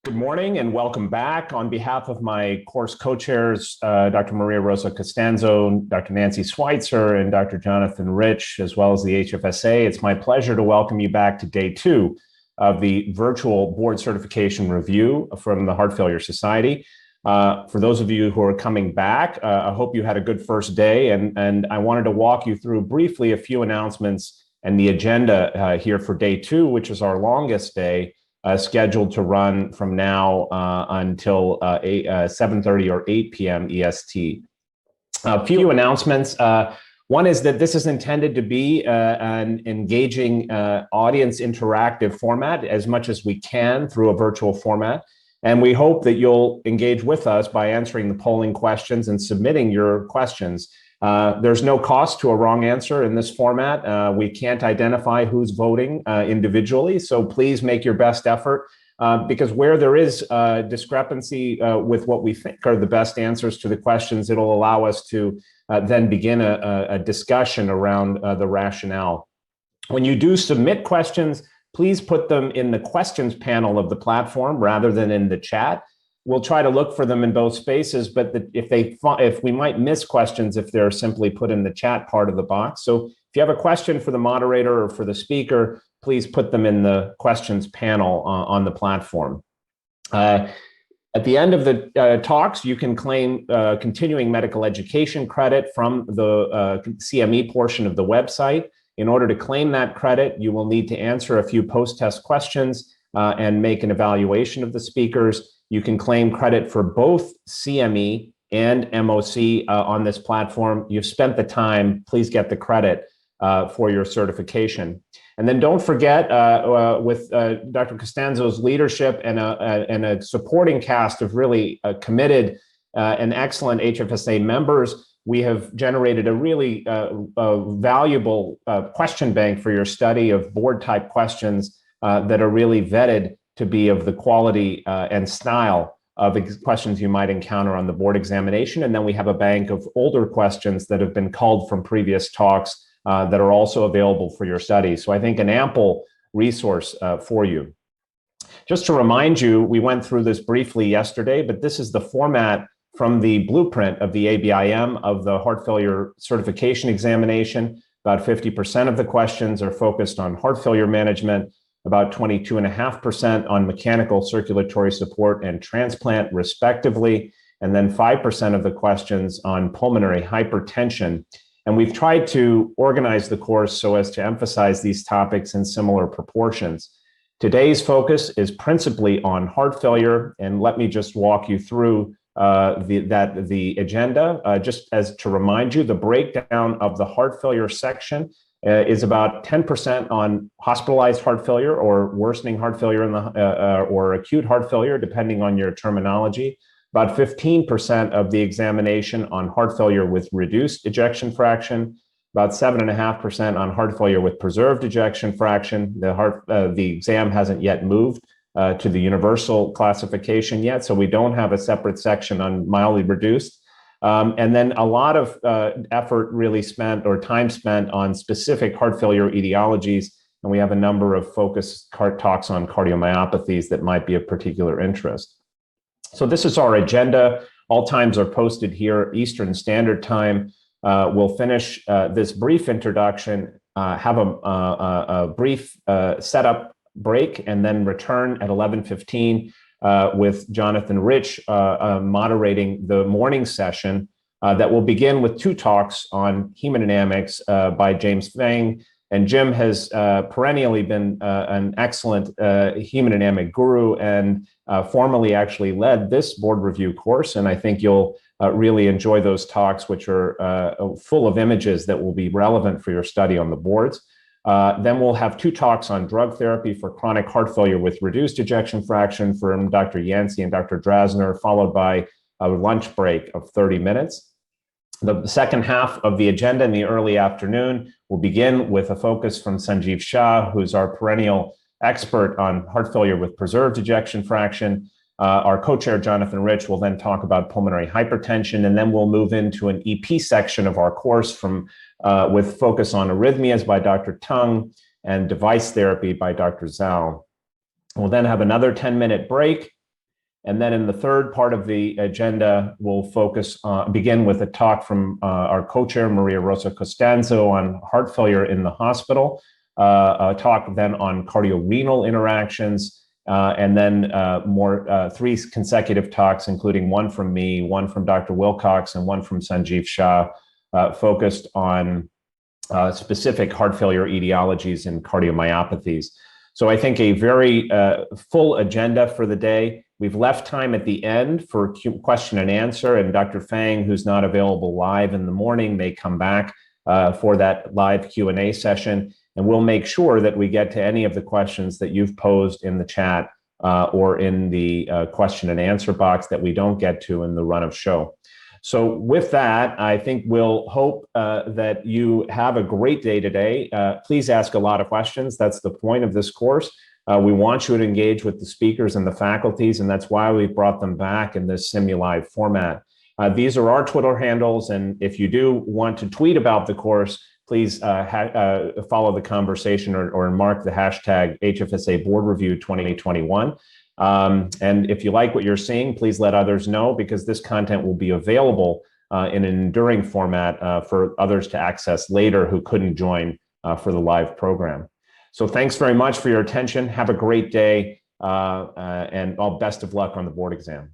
Good morning and welcome back. On behalf of my course co-chairs, Dr. Maria Rosa Costanzo, Dr. Nancy Schweitzer, and Dr. Jonathan Rich, as well as the HFSA, it's my pleasure to welcome you back to day 2 of the virtual board certification review from the Heart Failure Society. For those of you who are coming back, I hope you had a good first day, and I wanted to walk you through briefly a few announcements and the agenda here for day 2, which is our longest day, scheduled to run from now until 7:30 or 8 p.m. EST. A few announcements. One is that this is intended to be an engaging audience interactive format as much as we can through a virtual format. And we hope that you'll engage with us by answering the polling questions and submitting your questions. There's no cost to a wrong answer in this format. We can't identify who's voting individually, so please make your best effort because where there is discrepancy with what we think are the best answers to the questions, it'll allow us to then begin a discussion around the rationale. When you do submit questions, please put them in the questions panel of the platform rather than in the chat. We'll try to look for them in both spaces, but if we might miss questions if they're simply put in the chat part of the box. So if you have a question for the moderator or for the speaker, please put them in the questions panel on the platform. At the end of the talks, you can claim continuing medical education credit from the CME portion of the website. In order to claim that credit, you will need to answer a few post-test questions and make an evaluation of the speakers. You can claim credit for both CME and MOC on this platform. You've spent the time, please get the credit for your certification. And then don't forget, with Dr. Costanzo's leadership and a supporting cast of really committed and excellent HFSA members, we have generated a really valuable question bank for your study of board type questions that are really vetted to be of the quality and style of questions you might encounter on the board examination. And then we have a bank of older questions that have been culled from previous talks that are also available for your study. So I think an ample resource for you. Just to remind you, we went through this briefly yesterday, but this is the format from the blueprint of the ABIM of the heart failure certification examination. About 50% of the questions are focused on heart failure management, about 22.5% on mechanical circulatory support and transplant, respectively, and then 5% of the questions on pulmonary hypertension. And we've tried to organize the course so as to emphasize these topics in similar proportions. Today's focus is principally on heart failure, and let me just walk you through the agenda. Just as to remind you, the breakdown of the heart failure section is about 10% on hospitalized heart failure or worsening heart failure or acute heart failure, depending on your terminology. About 15% of the examination on heart failure with reduced ejection fraction, about 7.5% on heart failure with preserved ejection fraction. The exam hasn't yet moved to the universal classification yet, so we don't have a separate section on mildly reduced. And then a lot of effort really spent or time spent on specific heart failure etiologies. And we have a number of focused talks on cardiomyopathies that might be of particular interest. So this is our agenda. All times are posted here, Eastern Standard Time. We'll finish this brief introduction, have a brief setup break, and then return at 11:15. With Jonathan Rich moderating the morning session that will begin with 2 talks on hemodynamics by James Feng. And Jim has perennially been an excellent hemodynamic guru and formerly actually led this board review course. And I think you'll really enjoy those talks, which are full of images that will be relevant for your study on the boards. Then we'll have 2 talks on drug therapy for chronic heart failure with reduced ejection fraction from Dr. Yancey and Dr. Drasner, followed by a lunch break of 30 minutes. The second half of the agenda in the early afternoon will begin with a focus from Sanjeev Shah, who's our perennial expert on heart failure with preserved ejection fraction. Our co-chair, Jonathan Rich, will then talk about pulmonary hypertension, and then we'll move into an EP section of our course with focus on arrhythmias by Dr. Tung and device therapy by Dr. Zhao. We'll then have another 10-minute break And then in the third part of the agenda, we'll begin with a talk from our co-chair, Maria Rosa Costanzo, on heart failure in the hospital, a talk then on cardiorenal interactions, and then three consecutive talks, including one from me, one from Dr. Wilcox, and one from Sanjeev Shah, focused on specific heart failure etiologies and cardiomyopathies. So I think a very full agenda for the day. We've left time at the end for question and answer, and Dr. Fang, who's not available live in the morning, may come back for that live Q&A session, and we'll make sure that we get to any of the questions that you've posed in the chat or in the question and answer box that we don't get to in the run of show. So with that, I think we'll hope that you have a great day today. Please ask a lot of questions. That's the point of this course. We want you to engage with the speakers and the faculties, and that's why we brought them back in this semi-live format. These are our Twitter handles, and if you do want to tweet about the course, please follow the conversation or mark the hashtag HFSA Board Review 2021. And if you like what you're seeing, please let others know, because this content will be available in an enduring format for others to access later who couldn't join for the live program. So thanks very much for your attention. Have a great day, and all best of luck on the board exam.